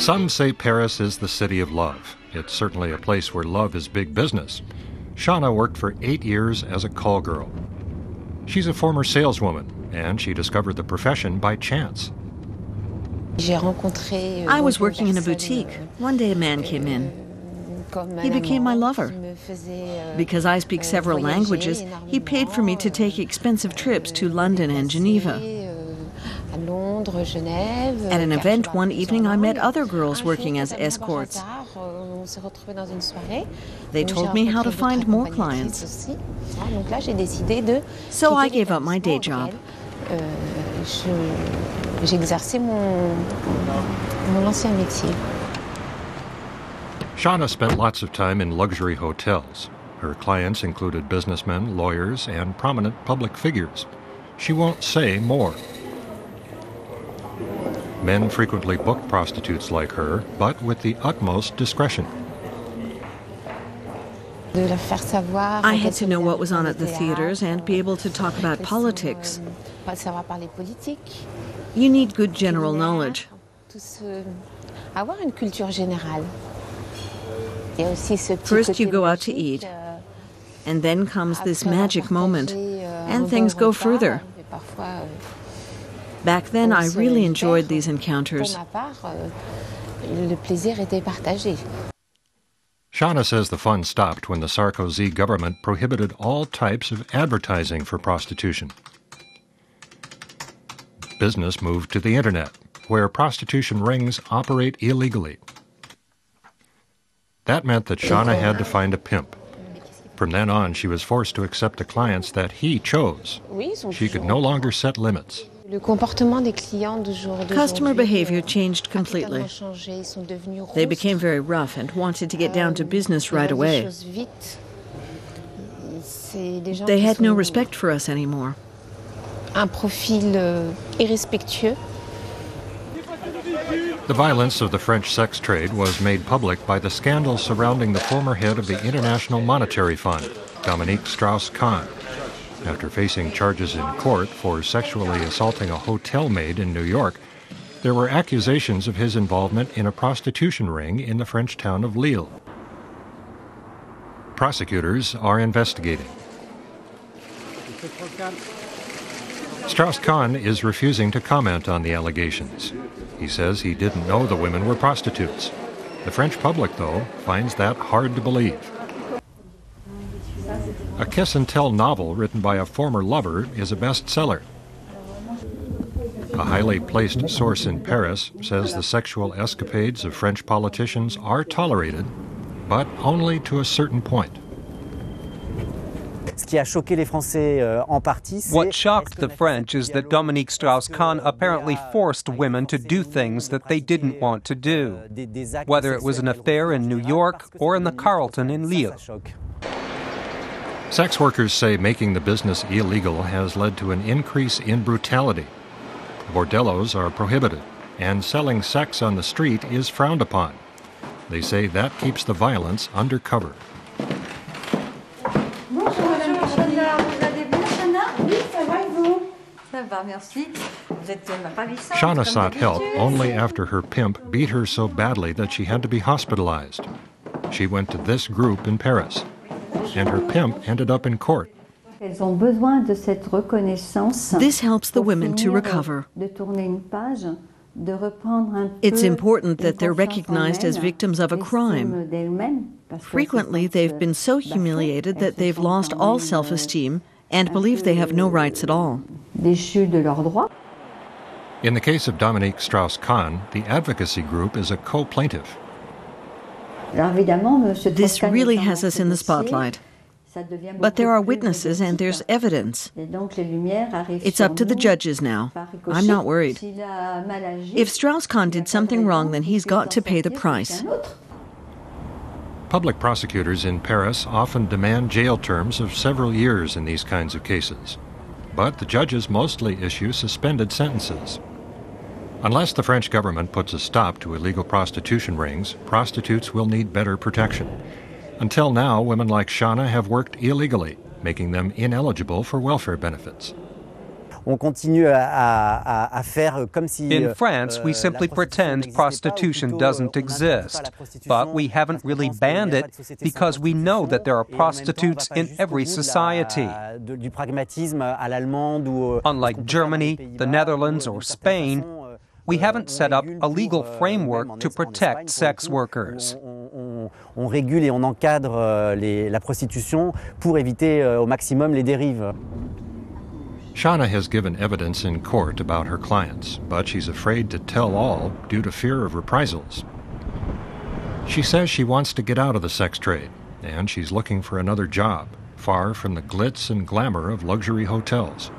Some say Paris is the city of love. It's certainly a place where love is big business. Shauna worked for 8 years as a call girl. She's a former saleswoman, and she discovered the profession by chance. I was working in a boutique. One day a man came in. He became my lover. Because I speak several languages, he paid for me to take expensive trips to London and Geneva. At an event one evening, I met other girls working as escorts. They told me how to find more clients. So I gave up my day job. Shauna spent lots of time in luxury hotels. Her clients included businessmen, lawyers, and prominent public figures. She won't say more. Men frequently booked prostitutes like her, but with the utmost discretion. I had to know what was on at the theaters and be able to talk about politics. You need good general knowledge. First you go out to eat, and then comes this magic moment, and things go further. Back then, I really enjoyed these encounters. Shauna says the fun stopped when the Sarkozy government prohibited all types of advertising for prostitution. Business moved to the internet, where prostitution rings operate illegally. That meant that Shauna had to find a pimp. From then on, she was forced to accept the clients that he chose. She could no longer set limits. Customer behavior changed completely. They became very rough and wanted to get down to business right away. They had no respect for us anymore. The violence of the French sex trade was made public by the scandal surrounding the former head of the International Monetary Fund, Dominique Strauss-Kahn. After facing charges in court for sexually assaulting a hotel maid in New York, there were accusations of his involvement in a prostitution ring in the French town of Lille. Prosecutors are investigating. Strauss-Kahn is refusing to comment on the allegations. He says he didn't know the women were prostitutes. The French public, though, finds that hard to believe. A kiss-and-tell novel written by a former lover is a bestseller. A highly placed source in Paris says the sexual escapades of French politicians are tolerated, but only to a certain point. What shocked the French is that Dominique Strauss-Kahn apparently forced women to do things that they didn't want to do, whether it was an affair in New York or in the Carlton in Lille. Sex workers say making the business illegal has led to an increase in brutality. Bordellos are prohibited, and selling sex on the street is frowned upon. They say that keeps the violence under cover. Shauna sought help only after her pimp beat her so badly that she had to be hospitalized. She went to this group in Paris, and her pimp ended up in court. This helps the women to recover. It's important that they're recognized as victims of a crime. Frequently, they've been so humiliated that they've lost all self-esteem and believe they have no rights at all. In the case of Dominique Strauss-Kahn, the advocacy group is a co-plaintiff. This really has us in the spotlight. But there are witnesses and there's evidence. It's up to the judges now. I'm not worried. If Strauss-Kahn did something wrong, then he's got to pay the price. Public prosecutors in Paris often demand jail terms of several years in these kinds of cases. But the judges mostly issue suspended sentences. Unless the French government puts a stop to illegal prostitution rings, prostitutes will need better protection. Until now, women like Shauna have worked illegally, making them ineligible for welfare benefits. In France, we simply pretend prostitution doesn't exist, but we haven't really banned it because we know that there are prostitutes in every society. Unlike Germany, the Netherlands, or Spain, we haven't set up a legal framework to protect sex workers. On régule et on encadre la prostitution pour éviter au maximum les dérives. Shauna has given evidence in court about her clients, but she's afraid to tell all due to fear of reprisals. She says she wants to get out of the sex trade, and she's looking for another job, far from the glitz and glamour of luxury hotels.